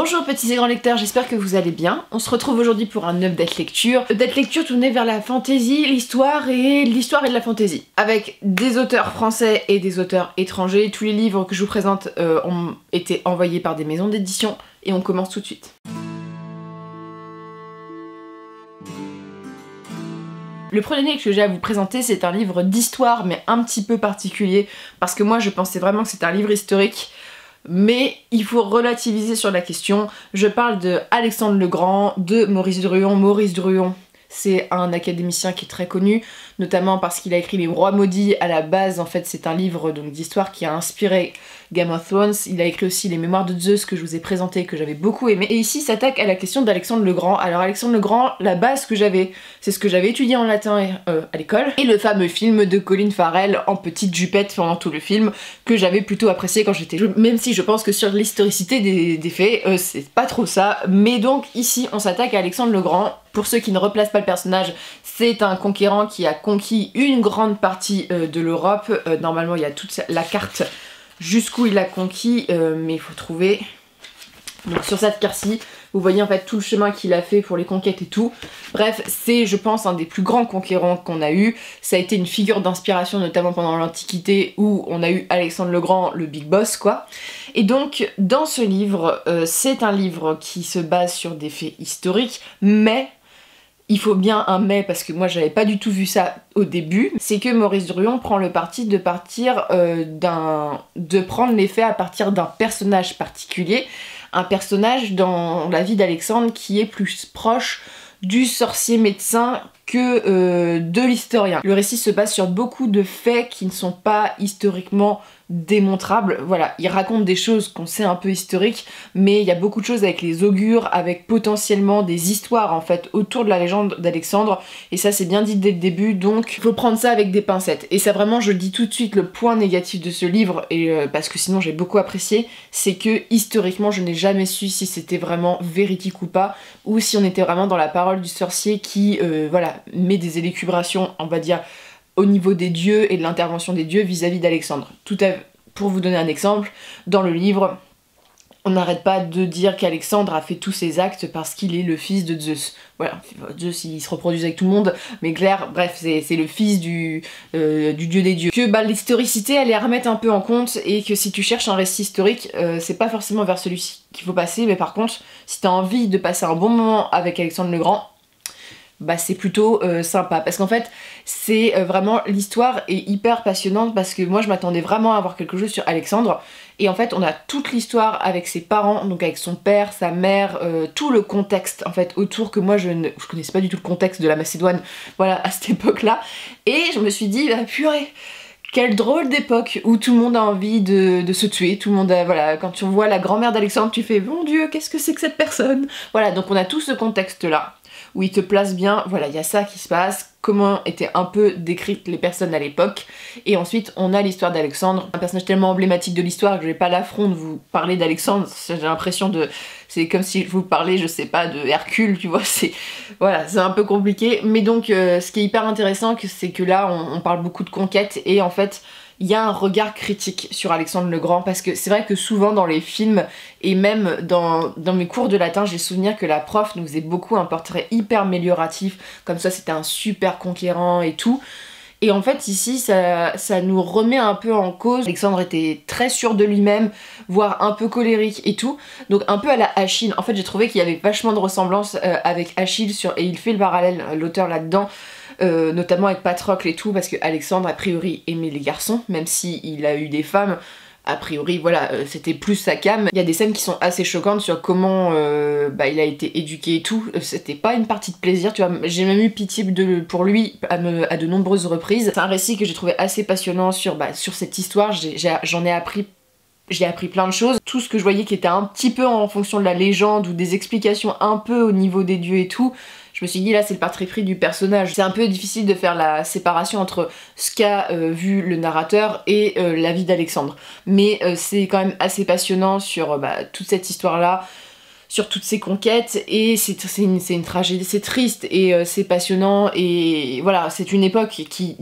Bonjour petits et grands lecteurs, j'espère que vous allez bien. On se retrouve aujourd'hui pour un update lecture. Update lecture tourné vers la fantasy, l'histoire et de la fantasy. Avec des auteurs français et des auteurs étrangers. Tous les livres que je vous présente ont été envoyés par des maisons d'édition et on commence tout de suite. Le premier livre que j'ai à vous présenter, c'est un livre d'histoire mais un petit peu particulier parce que moi je pensais vraiment que c'était un livre historique. Mais il faut relativiser sur la question. Je parle de Alexandre le Grand, de Maurice Druon. Maurice Druon, c'est un académicien qui est très connu, notamment parce qu'il a écrit Les Rois Maudits. À la base, en fait, c'est un livre d'histoire qui a inspiré Game of Thrones. Il a écrit aussi Les Mémoires de Zeus que je vous ai présenté, que j'avais beaucoup aimé. Et ici s'attaque à la question d'Alexandre le Grand. Alors Alexandre le Grand, la base que j'avais, c'est ce que j'avais étudié en latin à l'école, et le fameux film de Colin Farrell en petite jupette pendant tout le film, que j'avais plutôt apprécié quand j'étais jeune. Même si je pense que sur l'historicité des faits, c'est pas trop ça. Mais donc ici, on s'attaque à Alexandre le Grand. Pour ceux qui ne replacent pas le personnage, c'est un conquérant qui a conquis une grande partie de l'Europe. Normalement, il y a toute la carte jusqu'où il a conquis, mais il faut trouver. Donc sur cette carte-ci, vous voyez en fait tout le chemin qu'il a fait pour les conquêtes et tout. Bref, c'est je pense un des plus grands conquérants qu'on a eu. Ça a été une figure d'inspiration notamment pendant l'Antiquité où on a eu Alexandre le Grand, le big boss quoi. Et donc dans ce livre, c'est un livre qui se base sur des faits historiques, mais il faut bien un mais parce que moi j'avais pas du tout vu ça au début, c'est que Maurice Druon prend le parti de partir de prendre les faits à partir d'un personnage particulier, un personnage dans la vie d'Alexandre qui est plus proche du sorcier médecin que de l'historien. Le récit se base sur beaucoup de faits qui ne sont pas historiquement démontrables. Voilà, il raconte des choses qu'on sait un peu historiques, mais il y a beaucoup de choses avec les augures, avec potentiellement des histoires en fait autour de la légende d'Alexandre, et ça c'est bien dit dès le début, donc il faut prendre ça avec des pincettes. Et ça vraiment, je le dis tout de suite, le point négatif de ce livre, et parce que sinon j'ai beaucoup apprécié, c'est que historiquement je n'ai jamais su si c'était vraiment véridique ou pas, ou si on était vraiment dans la parole du sorcier qui, voilà, met des élucubrations, on va dire, au niveau des dieux et de l'intervention des dieux vis-à-vis d'Alexandre. Pour vous donner un exemple, dans le livre, on n'arrête pas de dire qu'Alexandre a fait tous ses actes parce qu'il est le fils de Zeus. Voilà, Zeus il se reproduit avec tout le monde, mais Claire, bref, c'est le fils du dieu des dieux. Que l'historicité elle est à remettre un peu en compte, et que si tu cherches un récit historique, c'est pas forcément vers celui-ci qu'il faut passer, mais par contre, si t'as envie de passer un bon moment avec Alexandre le Grand, bah c'est plutôt sympa, parce qu'en fait c'est vraiment, l'histoire est hyper passionnante, parce que moi je m'attendais vraiment à avoir quelque chose sur Alexandre, et en fait on a toute l'histoire avec ses parents, donc avec son père, sa mère, tout le contexte en fait autour, que moi je connaissais pas du tout le contexte de la Macédoine, voilà, à cette époque là, et je me suis dit, bah purée, quelle drôle d'époque où tout le monde a envie de se tuer, tout le monde a, voilà, quand tu vois la grand-mère d'Alexandre, tu fais, mon Dieu, qu'est-ce que c'est que cette personne? Voilà, donc on a tout ce contexte là, où il te place bien, voilà, il y a ça qui se passe, comment étaient un peu décrites les personnes à l'époque, et ensuite on a l'histoire d'Alexandre, un personnage tellement emblématique de l'histoire que j'ai pas l'affront de vous parler d'Alexandre, j'ai l'impression de... c'est comme si je vous parlais, je sais pas, de Hercule, tu vois, c'est... voilà, c'est un peu compliqué, mais donc ce qui est hyper intéressant, c'est que là on parle beaucoup de conquête, et en fait il y a un regard critique sur Alexandre le Grand, parce que c'est vrai que souvent dans les films, et même dans mes cours de latin, j'ai souvenir que la prof nous faisait beaucoup un portrait hyper amélioratif, comme ça c'était un super conquérant et tout. Et en fait ici ça nous remet un peu en cause. Alexandre était très sûr de lui-même, voire un peu colérique et tout, donc un peu à la Achille. En fait j'ai trouvé qu'il y avait vachement de ressemblances avec Achille, et il fait le parallèle, l'auteur là-dedans, notamment avec Patrocle et tout, parce que Alexandre a priori aimait les garçons, même si il a eu des femmes, a priori voilà, c'était plus sa came. Il y a des scènes qui sont assez choquantes sur comment il a été éduqué et tout, c'était pas une partie de plaisir, tu vois, j'ai même eu pitié pour lui à de nombreuses reprises. C'est un récit que j'ai trouvé assez passionnant sur cette histoire, j'ai appris plein de choses. Tout ce que je voyais qui était un petit peu en fonction de la légende ou des explications un peu au niveau des dieux et tout, je me suis dit là c'est le parti pris du personnage. C'est un peu difficile de faire la séparation entre ce qu'a vu le narrateur et la vie d'Alexandre. Mais c'est quand même assez passionnant sur toute cette histoire là, sur toutes ses conquêtes, et c'est une tragédie, c'est triste et c'est passionnant, et voilà, c'est une époque qui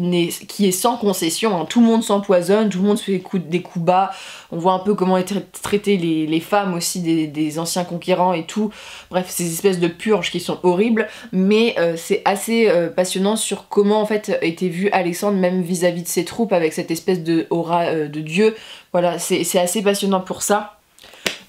est sans concession, hein. Tout le monde s'empoisonne, tout le monde se fait des coups bas, on voit un peu comment étaient traitées les femmes aussi des anciens conquérants et tout, bref, ces espèces de purges qui sont horribles, mais c'est assez passionnant sur comment en fait était vu Alexandre même vis-à-vis de ses troupes, avec cette espèce de aura de dieu, voilà, c'est assez passionnant pour ça.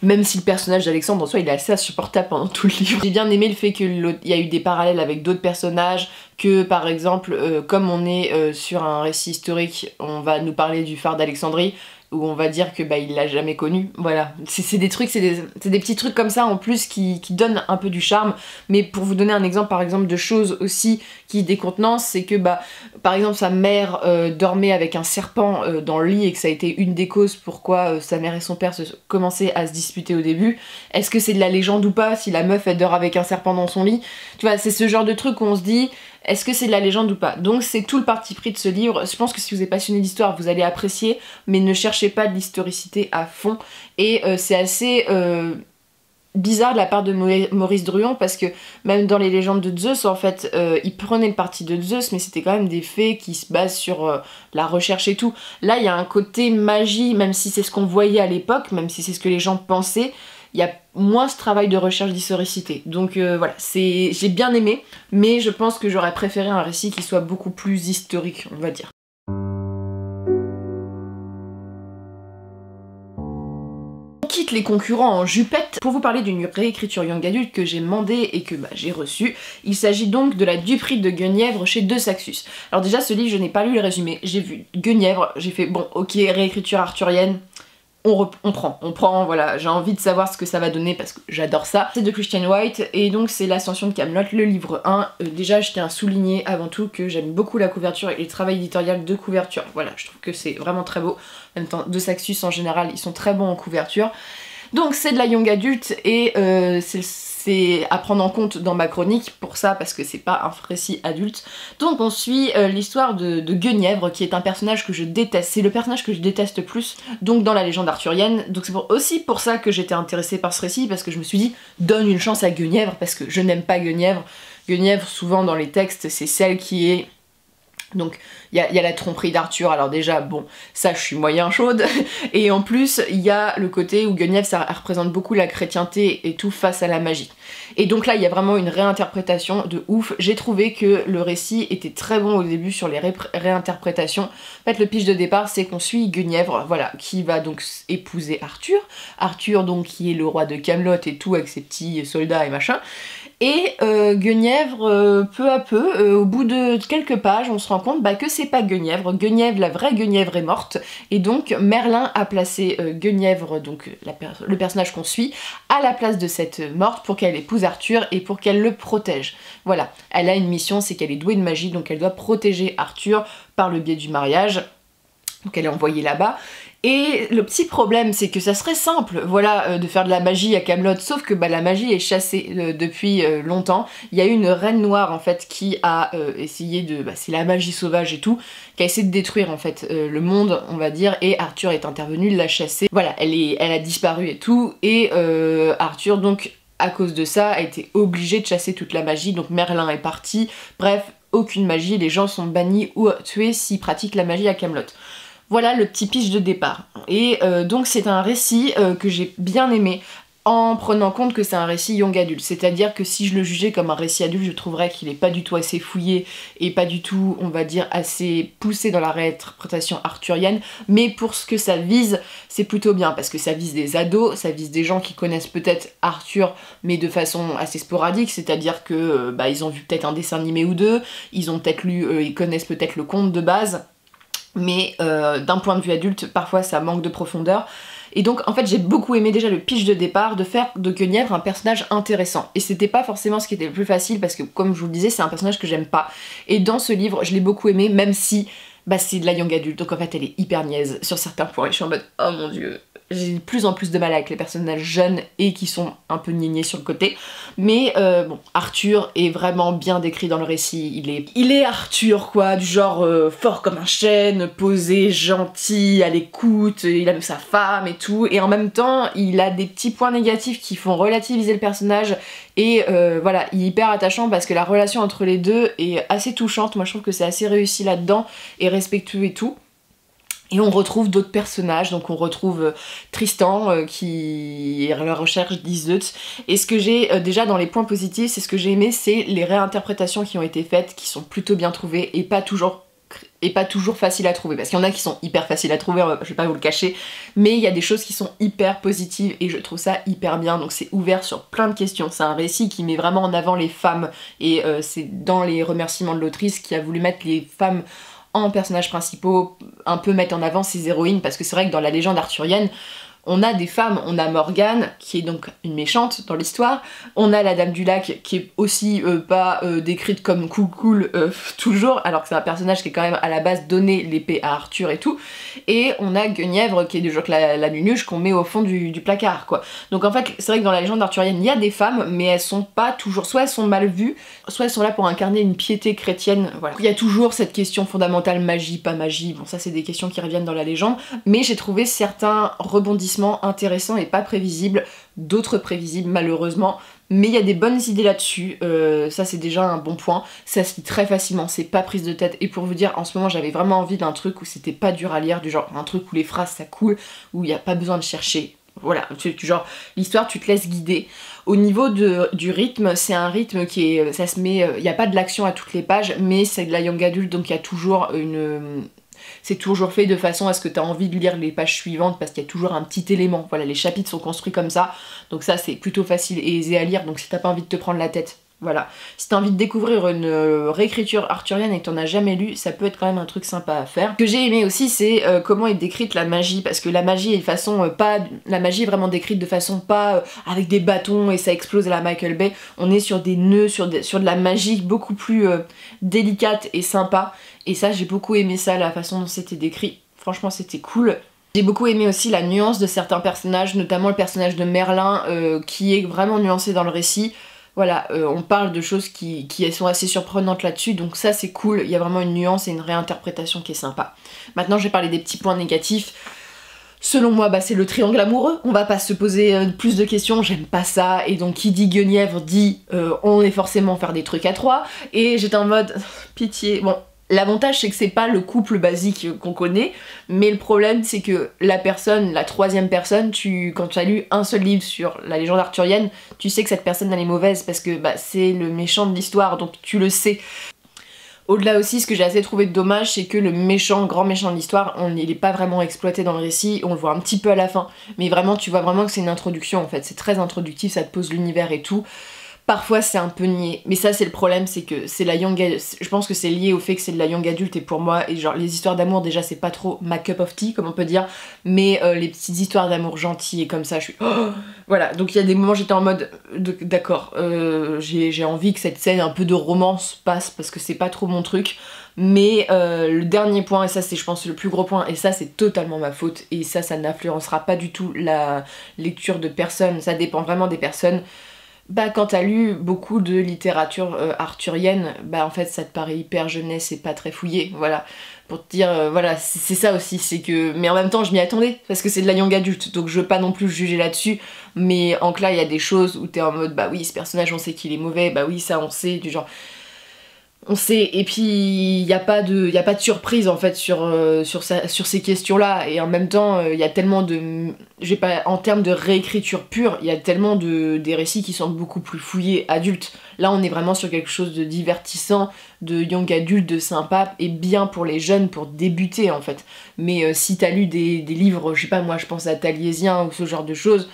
Même si le personnage d'Alexandre en soi il est assez insupportable pendant tout le livre. J'ai bien aimé le fait qu'il y a eu des parallèles avec d'autres personnages, que par exemple, comme on est sur un récit historique, on va nous parler du phare d'Alexandrie, où on va dire que bah il l'a jamais connu, voilà. C'est des trucs, c'est des petits trucs comme ça en plus qui donnent un peu du charme, mais pour vous donner un exemple par exemple de choses aussi qui décontenancent, c'est que bah par exemple sa mère dormait avec un serpent dans le lit et que ça a été une des causes pourquoi sa mère et son père commençaient à se disputer au début. Est-ce que c'est de la légende ou pas si la meuf elle dort avec un serpent dans son lit? Tu vois, c'est ce genre de truc où on se dit est-ce que c'est de la légende ou pas? Donc c'est tout le parti pris de ce livre. Je pense que si vous êtes passionné d'histoire, vous allez apprécier, mais ne cherchez pas de l'historicité à fond. Et c'est assez bizarre de la part de Maurice Druon, parce que même dans les légendes de Zeus, en fait, il prenait le parti de Zeus, mais c'était quand même des faits qui se basent sur la recherche et tout. Là, il y a un côté magie, même si c'est ce qu'on voyait à l'époque, même si c'est ce que les gens pensaient, il y a moins ce travail de recherche d'historicité. Donc voilà, j'ai bien aimé, mais je pense que j'aurais préféré un récit qui soit beaucoup plus historique, on va dire. On quitte les concurrents en jupette pour vous parler d'une réécriture young adulte que j'ai demandé et que bah, j'ai reçue. Il s'agit donc de la Dupree de Guenièvre chez De Saxus. Alors déjà, ce livre, je n'ai pas lu le résumé, j'ai vu Guenièvre, j'ai fait bon, ok, réécriture arthurienne, on prend, voilà, j'ai envie de savoir ce que ça va donner parce que j'adore ça. C'est de Christian White et donc c'est l'Ascension de Camelot, le livre 1. Déjà je tiens à souligner avant tout que j'aime beaucoup la couverture et le travail éditorial de couverture. Voilà, je trouve que c'est vraiment très beau. En même temps, De Saxus en général, ils sont très bons en couverture. Donc c'est de la young adulte et c'est à prendre en compte dans ma chronique pour ça parce que c'est pas un récit adulte. Donc on suit l'histoire de Guenièvre qui est un personnage que je déteste, c'est le personnage que je déteste le plus donc dans la légende arthurienne. Donc c'est aussi pour ça que j'étais intéressée par ce récit, parce que je me suis dit donne une chance à Guenièvre parce que je n'aime pas Guenièvre. Guenièvre souvent dans les textes c'est celle qui est... Donc il y a la tromperie d'Arthur, alors déjà bon ça je suis moyen chaude, et en plus il y a le côté où Guenièvre ça représente beaucoup la chrétienté et tout face à la magie. Et donc là il y a vraiment une réinterprétation de ouf. J'ai trouvé que le récit était très bon au début sur les réinterprétations. En fait le pitch de départ c'est qu'on suit Guenièvre, voilà, qui va donc épouser Arthur. Arthur donc qui est le roi de Camelot et tout avec ses petits soldats et machin. Et Guenièvre, peu à peu, au bout de quelques pages, on se rend compte bah, que c'est pas Guenièvre. Guenièvre, la vraie Guenièvre est morte. Et donc Merlin a placé Guenièvre, donc le personnage qu'on suit, à la place de cette morte pour qu'elle épouse Arthur et pour qu'elle le protège. Voilà, elle a une mission, c'est qu'elle est douée de magie, donc elle doit protéger Arthur par le biais du mariage. Donc elle est envoyée là-bas. Et le petit problème c'est que ça serait simple, voilà, de faire de la magie à Camelot, sauf que bah, la magie est chassée depuis longtemps. Il y a eu une reine noire en fait qui a essayé de... Bah, c'est la magie sauvage et tout, qui a essayé de détruire en fait le monde on va dire, et Arthur est intervenu l'a chasser. Voilà, elle a disparu et tout, et Arthur donc à cause de ça a été obligé de chasser toute la magie, donc Merlin est parti, bref, aucune magie, les gens sont bannis ou tués s'ils pratiquent la magie à Camelot. Voilà le petit pitch de départ. Et donc c'est un récit que j'ai bien aimé en prenant compte que c'est un récit young adulte. C'est-à-dire que si je le jugeais comme un récit adulte, je trouverais qu'il est pas du tout assez fouillé et pas du tout, on va dire, assez poussé dans la réinterprétation arthurienne. Mais pour ce que ça vise, c'est plutôt bien parce que ça vise des ados, ça vise des gens qui connaissent peut-être Arthur mais de façon assez sporadique. C'est-à-dire que bah, ils ont vu peut-être un dessin animé ou deux, ils ont peut-être lu, ils connaissent peut-être le conte de base. Mais d'un point de vue adulte, parfois ça manque de profondeur. Et donc en fait j'ai beaucoup aimé déjà le pitch de départ, de faire de Guenièvre un personnage intéressant. Et c'était pas forcément ce qui était le plus facile parce que comme je vous le disais c'est un personnage que j'aime pas. Et dans ce livre je l'ai beaucoup aimé même si bah, c'est de la young adulte, donc en fait elle est hyper niaise sur certains points. Et je suis en mode oh mon dieu, j'ai de plus en plus de mal avec les personnages jeunes et qui sont un peu gnés sur le côté. Mais bon, Arthur est vraiment bien décrit dans le récit. Il est Arthur quoi, du genre fort comme un chêne, posé, gentil, à l'écoute, il aime sa femme et tout. Et en même temps, il a des petits points négatifs qui font relativiser le personnage. Et voilà, il est hyper attachant parce que la relation entre les deux est assez touchante. Moi je trouve que c'est assez réussi là-dedans et respectueux et tout. Et on retrouve d'autres personnages, donc on retrouve Tristan qui est à la recherche d'Iseut. Et ce que j'ai déjà dans les points positifs, c'est ce que j'ai aimé, c'est les réinterprétations qui ont été faites, qui sont plutôt bien trouvées et pas toujours faciles à trouver, parce qu'il y en a qui sont hyper faciles à trouver, je vais pas vous le cacher, mais il y a des choses qui sont hyper positives et je trouve ça hyper bien, donc c'est ouvert sur plein de questions. C'est un récit qui met vraiment en avant les femmes et c'est dans les remerciements de l'autrice qui a voulu mettre les femmes en personnages principaux, un peu mettre en avant ses héroïnes, parce que c'est vrai que dans la légende arthurienne, on a des femmes, on a Morgane, qui est donc une méchante dans l'histoire, on a la Dame du Lac, qui est aussi pas décrite comme cool toujours, alors que c'est un personnage qui est quand même à la base donné l'épée à Arthur et tout, et on a Guenièvre, qui est du genre la nunuche qu'on met au fond du placard, quoi. Donc en fait, c'est vrai que dans la légende arthurienne, il y a des femmes, mais elles sont pas toujours, soit elles sont mal vues, soit elles sont là pour incarner une piété chrétienne, voilà. Il y a toujours cette question fondamentale, magie, pas magie, bon ça c'est des questions qui reviennent dans la légende, mais j'ai trouvé certains rebondissements intéressants et pas prévisibles, d'autres prévisibles malheureusement, mais il y a des bonnes idées là-dessus, ça c'est déjà un bon point, ça se lit très facilement, c'est pas prise de tête, et pour vous dire, en ce moment j'avais vraiment envie d'un truc où c'était pas dur à lire, du genre un truc où les phrases ça coule, où il n'y a pas besoin de chercher. Voilà, genre l'histoire tu te laisses guider. Au niveau du rythme, c'est un rythme qui est, ça se met, il n'y a pas de l'action à toutes les pages, mais c'est de la young adulte, donc il y a toujours c'est toujours fait de façon à ce que tu as envie de lire les pages suivantes parce qu'il y a toujours un petit élément. Voilà, les chapitres sont construits comme ça, donc ça c'est plutôt facile et aisé à lire, donc si t'as pas envie de te prendre la tête, voilà. Si t'as envie de découvrir une réécriture arthurienne et que t'en as jamais lu, ça peut être quand même un truc sympa à faire. Ce que j'ai aimé aussi, c'est comment est décrite la magie, parce que la magie est la magie est vraiment décrite de façon pas avec des bâtons et ça explose à la Michael Bay. On est sur des nœuds, sur de la magie beaucoup plus délicate et sympa. Et ça, j'ai beaucoup aimé ça, la façon dont c'était décrit. Franchement, c'était cool. J'ai beaucoup aimé aussi la nuance de certains personnages, notamment le personnage de Merlin, qui est vraiment nuancé dans le récit. Voilà, on parle de choses qui sont assez surprenantes là-dessus, donc ça c'est cool, il y a vraiment une nuance et une réinterprétation qui est sympa. Maintenant je vais parler des petits points négatifs. Selon moi, c'est le triangle amoureux, on va pas se poser plus de questions, j'aime pas ça, et donc qui dit Guenièvre dit on est forcément faire des trucs à trois, et j'étais en mode pitié, bon. L'avantage c'est que c'est pas le couple basique qu'on connaît, mais le problème c'est que la troisième personne, quand tu as lu un seul livre sur la légende arthurienne, tu sais que cette personne elle est mauvaise parce que c'est le méchant de l'histoire, donc tu le sais. Au-delà aussi, ce que j'ai assez trouvé de dommage, c'est que le grand méchant de l'histoire, il est pas vraiment exploité dans le récit, on le voit un petit peu à la fin, mais vraiment tu vois vraiment que c'est une introduction en fait, c'est très introductif, ça te pose l'univers et tout. Parfois c'est un peu niais, mais ça c'est le problème, c'est que c'est la young adulte, je pense que c'est lié au fait que c'est de la young adulte et pour moi, et genre les histoires d'amour déjà c'est pas trop ma cup of tea comme on peut dire, mais les petites histoires d'amour gentilles et comme ça je suis voilà, donc il y a des moments j'étais en mode d'accord, j'ai envie que cette scène un peu de romance passe parce que c'est pas trop mon truc, mais le dernier point, et ça c'est je pense le plus gros point, et ça c'est totalement ma faute, et ça n'influencera pas du tout la lecture de personne, ça dépend vraiment des personnes. Quand t'as lu beaucoup de littérature arthurienne, en fait ça te paraît hyper jeunesse et pas très fouillé, voilà. Pour te dire, voilà, c'est ça aussi, c'est que... Mais en même temps je m'y attendais, parce que c'est de la young adulte, donc je veux pas non plus juger là-dessus, mais en clair il y a des choses où t'es en mode, oui ce personnage on sait qu'il est mauvais, oui ça on sait, du genre... On sait, et puis il n'y a pas de surprise en fait sur ces questions-là, et en même temps il y a tellement de... en termes de réécriture pure, il y a tellement des récits qui sont beaucoup plus fouillés, adultes. Là on est vraiment sur quelque chose de divertissant, de young adulte, de sympa, et bien pour les jeunes, pour débuter en fait. Mais si t'as lu des livres, je sais pas moi, je pense à Taliesin ou ce genre de choses,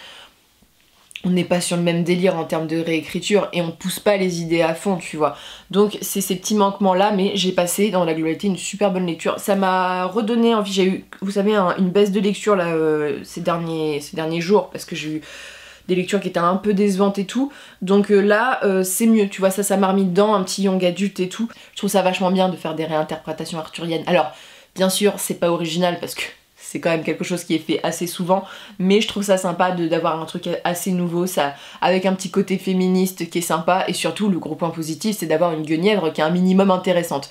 on n'est pas sur le même délire en termes de réécriture et on pousse pas les idées à fond, tu vois. Donc c'est ces petits manquements là, mais j'ai passé dans la globalité une super bonne lecture. Ça m'a redonné envie, j'ai eu, vous savez, une baisse de lecture là ces derniers jours parce que j'ai eu des lectures qui étaient un peu décevantes et tout. Donc là c'est mieux, tu vois, ça m'a remis dedans, un petit young adulte et tout. Je trouve ça vachement bien de faire des réinterprétations arthuriennes. Alors bien sûr c'est pas original parce que c'est quand même quelque chose qui est fait assez souvent, mais je trouve ça sympa d'avoir un truc assez nouveau, ça, avec un petit côté féministe qui est sympa, et surtout le gros point positif c'est d'avoir une Guenièvre qui est un minimum intéressante.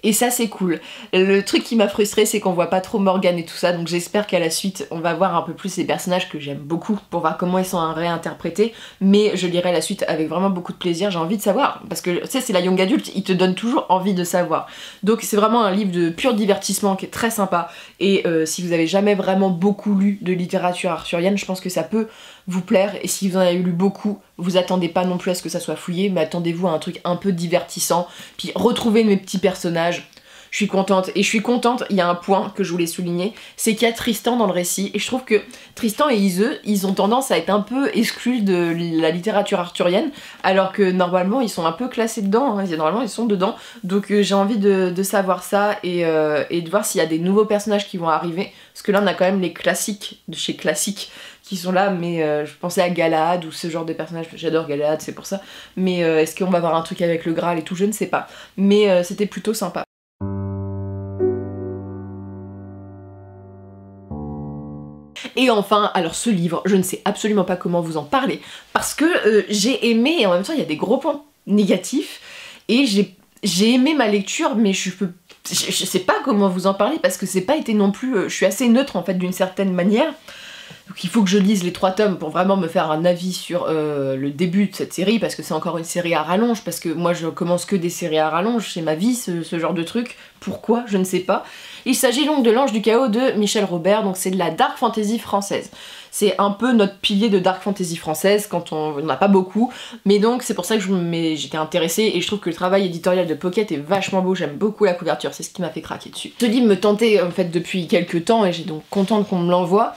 Et ça c'est cool. Le truc qui m'a frustrée c'est qu'on voit pas trop Morgane et tout ça, donc j'espère qu'à la suite on va voir un peu plus les personnages que j'aime beaucoup pour voir comment ils sont réinterprétés, mais je lirai la suite avec vraiment beaucoup de plaisir, j'ai envie de savoir, parce que tu sais c'est la young adulte, il te donne toujours envie de savoir. Donc c'est vraiment un livre de pur divertissement qui est très sympa, et si vous avez jamais vraiment beaucoup lu de littérature arthurienne, je pense que ça peut vous plaire, et si vous en avez lu beaucoup, vous attendez pas non plus à ce que ça soit fouillé, mais attendez-vous à un truc un peu divertissant, puis retrouvez mes petits personnages. Je suis contente, et je suis contente, il y a un point que je voulais souligner, c'est qu'il y a Tristan dans le récit, et je trouve que Tristan et Iseux, ils ont tendance à être un peu exclus de la littérature arthurienne, alors que normalement ils sont un peu classés dedans, hein, normalement ils sont dedans, donc j'ai envie de savoir ça, et de voir s'il y a des nouveaux personnages qui vont arriver, parce que là on a quand même les classiques de chez Classique qui sont là, mais je pensais à Galahad ou ce genre de personnages, j'adore Galahad c'est pour ça, mais est-ce qu'on va avoir un truc avec le Graal et tout, je ne sais pas, mais c'était plutôt sympa. Et enfin, alors ce livre, je ne sais absolument pas comment vous en parler, parce que j'ai aimé, et en même temps il y a des gros points négatifs, et j'ai aimé ma lecture, mais je sais pas comment vous en parler, parce que c'est pas été non plus, je suis assez neutre en fait d'une certaine manière, donc il faut que je lise les 3 tomes pour vraiment me faire un avis sur le début de cette série, parce que c'est encore une série à rallonge, parce que moi je commence que des séries à rallonge, c'est ma vie ce genre de truc, pourquoi, je ne sais pas. Il s'agit donc de L'Ange du Chaos de Michel Robert, donc c'est de la dark fantasy française. C'est un peu notre pilier de dark fantasy française, quand on n'en a pas beaucoup, mais donc c'est pour ça que j'étais intéressée, et je trouve que le travail éditorial de Pocket est vachement beau, j'aime beaucoup la couverture, c'est ce qui m'a fait craquer dessus. Ce livre me tentait en fait depuis quelques temps, et j'ai donc contente qu'on me l'envoie.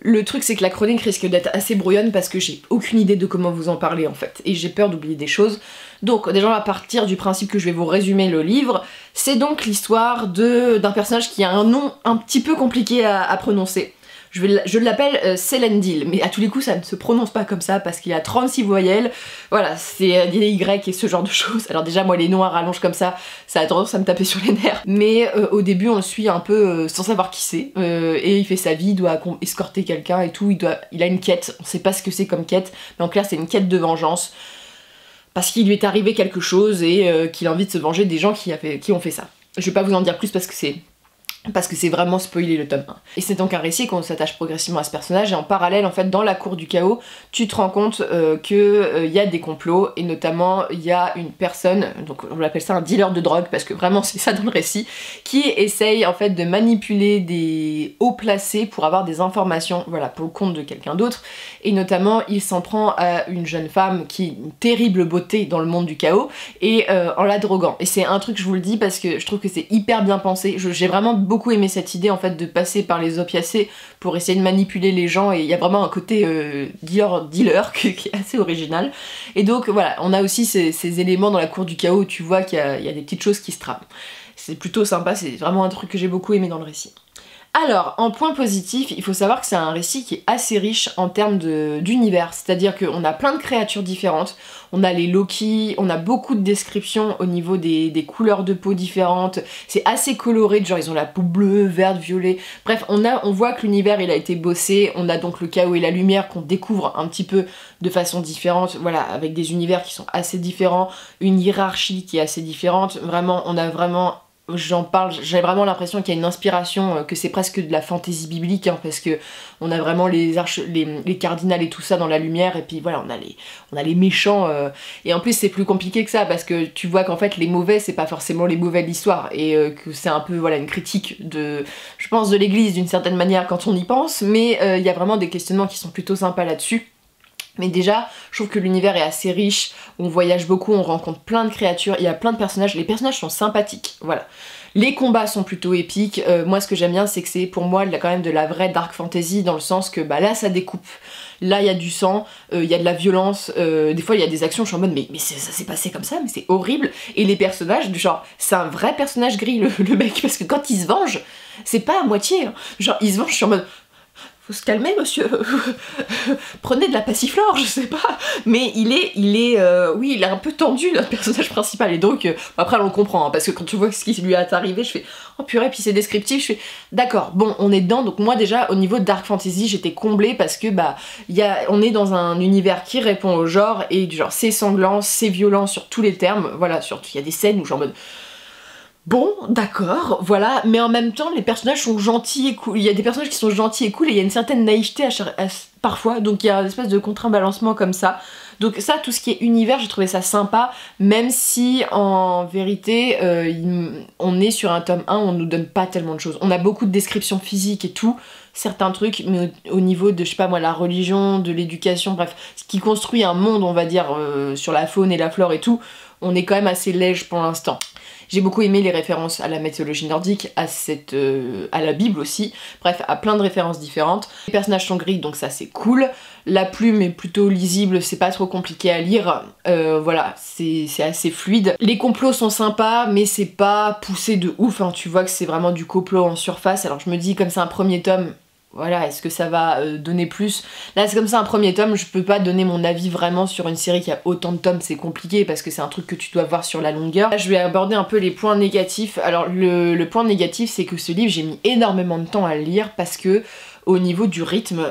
Le truc c'est que la chronique risque d'être assez brouillonne parce que j'ai aucune idée de comment vous en parler en fait, et j'ai peur d'oublier des choses. Donc déjà on va partir du principe que je vais vous résumer le livre. C'est donc l'histoire d'un personnage qui a un nom un petit peu compliqué à prononcer. Je l'appelle Selendil, mais à tous les coups ça ne se prononce pas comme ça parce qu'il y a 36 voyelles, voilà, c'est des Y et ce genre de choses. Alors déjà moi les noms à rallonge comme ça a tendance à me taper sur les nerfs, mais au début on le suit un peu sans savoir qui c'est, et il fait sa vie, il doit escorter quelqu'un et tout, il a une quête, on sait pas ce que c'est comme quête, mais en clair c'est une quête de vengeance, parce qu'il lui est arrivé quelque chose et qu'il a envie de se venger des gens qui ont fait ça. Je vais pas vous en dire plus parce que c'est vraiment spoiler le tome 1. Et c'est donc un récit qu'on s'attache progressivement à ce personnage, et en parallèle en fait dans la cour du chaos tu te rends compte qu'il y a des complots, et notamment il y a une personne, donc on l'appelle ça un dealer de drogue parce que vraiment c'est ça dans le récit, qui essaye en fait de manipuler des hauts placés pour avoir des informations, voilà, pour le compte de quelqu'un d'autre, et notamment il s'en prend à une jeune femme qui a une terrible beauté dans le monde du chaos, et en la droguant. Et c'est un truc, je vous le dis parce que je trouve que c'est hyper bien pensé, j'ai vraiment beaucoup aimé cette idée en fait de passer par les opiacés pour essayer de manipuler les gens, et il y a vraiment un côté dealer qui est assez original. Et donc voilà, on a aussi ces éléments dans la cour du chaos où tu vois qu'il y a des petites choses qui se trament. C'est plutôt sympa, c'est vraiment un truc que j'ai beaucoup aimé dans le récit. Alors, en point positif, il faut savoir que c'est un récit qui est assez riche en termes d'univers, c'est-à-dire qu'on a plein de créatures différentes, on a les Loki, on a beaucoup de descriptions au niveau des couleurs de peau différentes, c'est assez coloré, genre ils ont la peau bleue, verte, violet, bref, on voit que l'univers il a été bossé, on a donc le chaos et la lumière qu'on découvre un petit peu de façon différente, voilà, avec des univers qui sont assez différents, une hiérarchie qui est assez différente, vraiment, on a vraiment... J'en parle, j'ai vraiment l'impression qu'il y a une inspiration, que c'est presque de la fantaisie biblique, hein, parce que on a vraiment les cardinals et tout ça dans la lumière, et puis voilà, on a les méchants, et en plus c'est plus compliqué que ça, parce que tu vois qu'en fait les mauvais c'est pas forcément les mauvais de l'histoire, et que c'est un peu voilà une critique je pense de l'église d'une certaine manière quand on y pense, mais il y a vraiment des questionnements qui sont plutôt sympas là-dessus. Mais déjà, je trouve que l'univers est assez riche, on voyage beaucoup, on rencontre plein de créatures, il y a plein de personnages, les personnages sont sympathiques, voilà. Les combats sont plutôt épiques, moi ce que j'aime bien c'est que c'est pour moi quand même de la vraie dark fantasy, dans le sens que bah là ça découpe, là il y a du sang, il y a de la violence, des fois il y a des actions, je suis en mode mais ça s'est passé comme ça, mais c'est horrible, et les personnages, genre c'est un vrai personnage gris le mec, parce que quand il se venge, c'est pas à moitié, hein. Genre il se venge, je suis en mode... faut se calmer monsieur, prenez de la passiflore, je sais pas, mais oui, il est un peu tendu notre personnage principal, et donc, après on le comprend, hein, parce que quand tu vois ce qui lui est arrivé, je fais, oh purée, puis c'est descriptif, je fais, d'accord, bon, on est dedans, donc moi déjà, au niveau de Dark Fantasy, j'étais comblée, parce que, bah, on est dans un univers qui répond au genre, et du genre, c'est sanglant, c'est violent sur tous les termes, voilà, surtout, il y a des scènes où genre, en mode, bon, d'accord, voilà, mais en même temps, les personnages sont gentils et cool. Il y a des personnages qui sont gentils et cool, et il y a une certaine naïveté parfois, donc il y a une espèce de contre-balancement comme ça. Donc ça, tout ce qui est univers, j'ai trouvé ça sympa, même si, en vérité, on est sur un tome 1 où on nous donne pas tellement de choses. On a beaucoup de descriptions physiques et tout, certains trucs, mais au niveau de, je sais pas moi, la religion, de l'éducation, bref, ce qui construit un monde, on va dire, sur la faune et la flore et tout, on est quand même assez léger pour l'instant. J'ai beaucoup aimé les références à la mythologie nordique, à la Bible aussi, bref, à plein de références différentes. Les personnages sont gris, donc ça c'est cool. La plume est plutôt lisible, c'est pas trop compliqué à lire, voilà, c'est assez fluide. Les complots sont sympas, mais c'est pas poussé de ouf, hein. Tu vois que c'est vraiment du complot en surface, alors je me dis, comme c'est un premier tome, voilà, est-ce que ça va donner plus? Là c'est comme ça un premier tome, je peux pas donner mon avis vraiment sur une série qui a autant de tomes, c'est compliqué parce que c'est un truc que tu dois voir sur la longueur. Là je vais aborder un peu les points négatifs. Alors le point négatif c'est que ce livre j'ai mis énormément de temps à le lire parce que au niveau du rythme,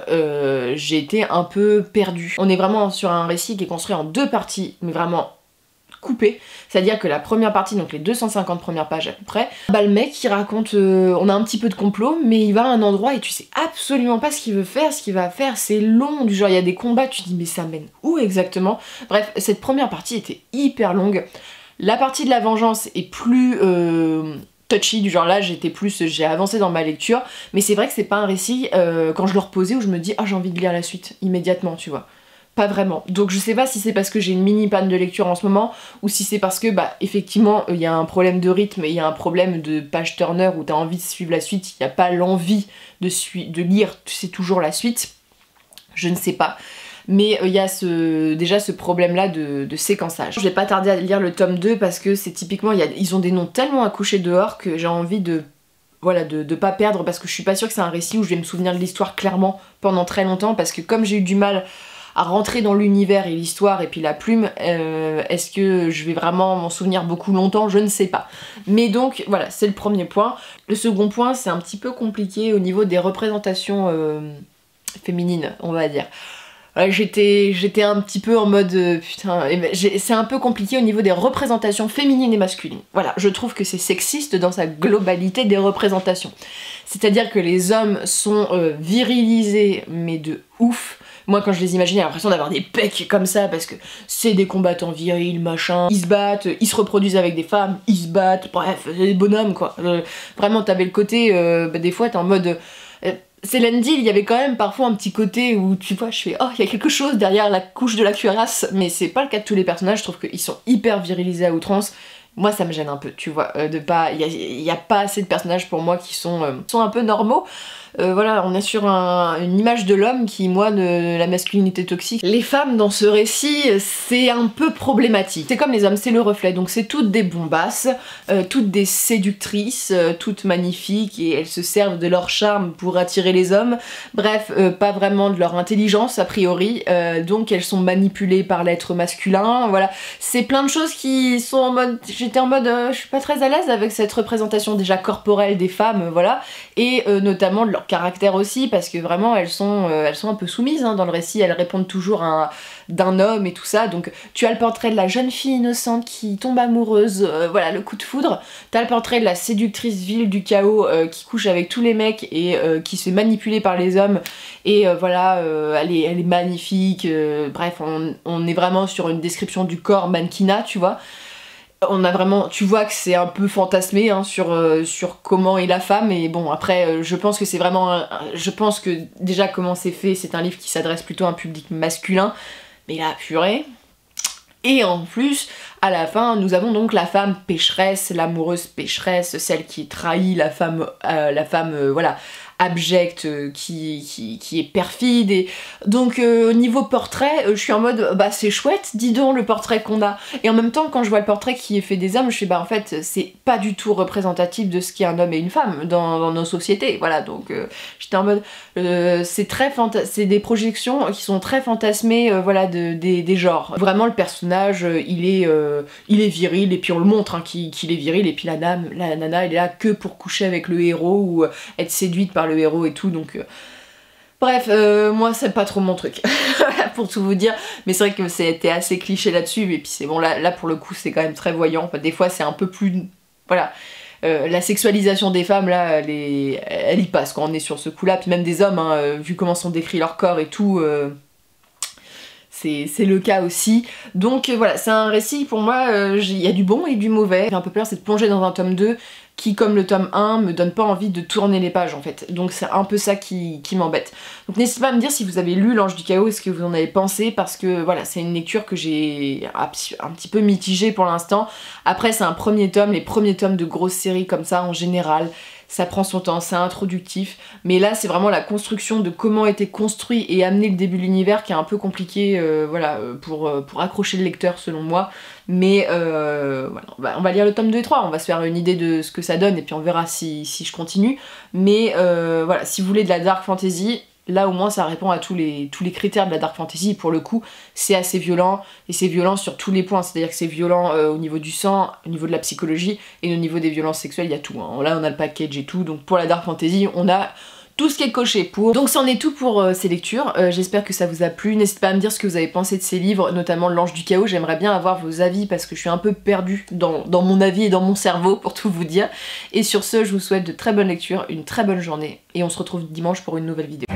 j'ai été un peu perdue. On est vraiment sur un récit qui est construit en 2 parties, mais vraiment coupé, c'est-à-dire que la première partie, donc les 250 premières pages à peu près, bah le mec il raconte, on a un petit peu de complot, mais il va à un endroit et tu sais absolument pas ce qu'il veut faire, ce qu'il va faire, c'est long, du genre il y a des combats, tu te dis mais ça mène où exactement? Bref, cette première partie était hyper longue. La partie de la vengeance est plus touchy, du genre là j'ai avancé dans ma lecture, mais c'est vrai que c'est pas un récit quand je le reposais où je me dis ah j'ai envie de lire la suite immédiatement, tu vois. Pas vraiment. Donc je sais pas si c'est parce que j'ai une mini panne de lecture en ce moment ou si c'est parce que bah effectivement il y a un problème de rythme et il y a un problème de page turner où t'as envie de suivre la suite, il n'y a pas l'envie de lire, tu sais toujours la suite. Je ne sais pas. Mais il y a déjà ce problème là de séquençage. Je vais pas tarder à lire le tome 2 parce que c'est typiquement, ils ont des noms tellement à coucher dehors que j'ai envie de pas perdre parce que je suis pas sûre que c'est un récit où je vais me souvenir de l'histoire clairement pendant très longtemps parce que comme j'ai eu du mal à rentrer dans l'univers et l'histoire et puis la plume, est-ce que je vais vraiment m'en souvenir beaucoup longtemps? Je ne sais pas. Mais donc voilà, c'est le premier point. Le second point, c'est un petit peu compliqué au niveau des représentations féminines, on va dire. J'étais un petit peu en mode putain, c'est un peu compliqué au niveau des représentations féminines et masculines. Voilà, je trouve que c'est sexiste dans sa globalité des représentations. C'est-à-dire que les hommes sont virilisés, mais de ouf. Moi quand je les imagine, j'ai l'impression d'avoir des pecs comme ça parce que c'est des combattants virils, machin. Ils se battent, ils se reproduisent avec des femmes, ils se battent, bref, des bonhommes quoi. Vraiment t'avais le côté, des fois t'es en mode... Célendil, il y avait quand même parfois un petit côté où tu vois, je fais oh, il y a quelque chose derrière la couche de la cuirasse, mais c'est pas le cas de tous les personnages, je trouve qu'ils sont hyper virilisés à outrance. Moi ça me gêne un peu, tu vois, il y a pas assez de personnages pour moi qui sont un peu normaux. Voilà, on est sur une image de l'homme qui, moi, de la masculinité toxique. Les femmes dans ce récit, c'est un peu problématique. C'est comme les hommes, c'est le reflet, donc c'est toutes des bombasses, toutes des séductrices, toutes magnifiques, et elles se servent de leur charme pour attirer les hommes. Bref, pas vraiment de leur intelligence, a priori, donc elles sont manipulées par l'être masculin, voilà. C'est plein de choses qui sont en mode... J'étais en mode, je suis pas très à l'aise avec cette représentation déjà corporelle des femmes, voilà, et notamment de leur caractère aussi, parce que vraiment elles sont un peu soumises hein, dans le récit, elles répondent toujours d'un homme et tout ça, donc tu as le portrait de la jeune fille innocente qui tombe amoureuse, voilà, le coup de foudre, t'as le portrait de la séductrice vile du chaos qui couche avec tous les mecs et qui se fait manipuler par les hommes, et voilà, elle est magnifique, bref, on est vraiment sur une description du corps mannequinat, tu vois. On a vraiment, tu vois que c'est un peu fantasmé hein, sur comment est la femme, et bon après je pense que c'est vraiment, je pense que déjà comment c'est fait, c'est un livre qui s'adresse plutôt à un public masculin, mais là purée. Et en plus, à la fin, nous avons donc la femme pécheresse, l'amoureuse pécheresse, celle qui trahit la femme voilà, abject, qui est perfide. Et donc au niveau portrait, je suis en mode bah c'est chouette, dis donc le portrait qu'on a. Et en même temps, quand je vois le portrait qui est fait des hommes, je suis bah en fait c'est pas du tout représentatif de ce qu'est un homme et une femme dans nos sociétés. Voilà, donc j'étais en mode c'est des projections qui sont très fantasmées, voilà, des genres. Vraiment le personnage il est viril et puis on le montre hein, qu'il est viril, et puis la nana elle est là que pour coucher avec le héros ou être séduite par le héros et tout, donc bref, moi c'est pas trop mon truc pour tout vous dire, mais c'est vrai que c'était assez cliché là-dessus, et puis c'est bon, là pour le coup c'est quand même très voyant, enfin, des fois c'est un peu plus, voilà, la sexualisation des femmes là elle y passe quand on est sur ce coup là, puis même des hommes hein, vu comment sont décrits leur corps et tout, c'est le cas aussi. Donc voilà, c'est un récit pour moi, il y a du bon et du mauvais. J'ai un peu peur, c'est de plonger dans un tome 2 qui, comme le tome 1, me donne pas envie de tourner les pages en fait. Donc c'est un peu ça qui m'embête. Donc n'hésitez pas à me dire si vous avez lu L'Ange du Chaos, est-ce que vous en avez pensé, parce que voilà, c'est une lecture que j'ai un petit peu mitigée pour l'instant. Après c'est un premier tome, les premiers tomes de grosses séries comme ça en général, ça prend son temps, c'est introductif, mais là c'est vraiment la construction de comment a été construit et amené le début de l'univers qui est un peu compliqué, voilà, pour accrocher le lecteur selon moi, mais voilà, on va lire le tome 2 et 3, on va se faire une idée de ce que ça donne et puis on verra si je continue, mais voilà, si vous voulez de la dark fantasy, là au moins ça répond à tous les critères de la dark fantasy. Pour le coup c'est assez violent, et c'est violent sur tous les points, c'est à dire que c'est violent au niveau du sang, au niveau de la psychologie, et au niveau des violences sexuelles il y a tout hein. Là on a le package et tout, donc pour la dark fantasy on a tout ce qui est coché pour. Donc c'en est tout pour ces lectures, j'espère que ça vous a plu. N'hésitez pas à me dire ce que vous avez pensé de ces livres, notamment L'Ange du Chaos, j'aimerais bien avoir vos avis parce que je suis un peu perdue dans mon avis et dans mon cerveau pour tout vous dire. Et sur ce, je vous souhaite de très bonnes lectures, une très bonne journée, et on se retrouve dimanche pour une nouvelle vidéo.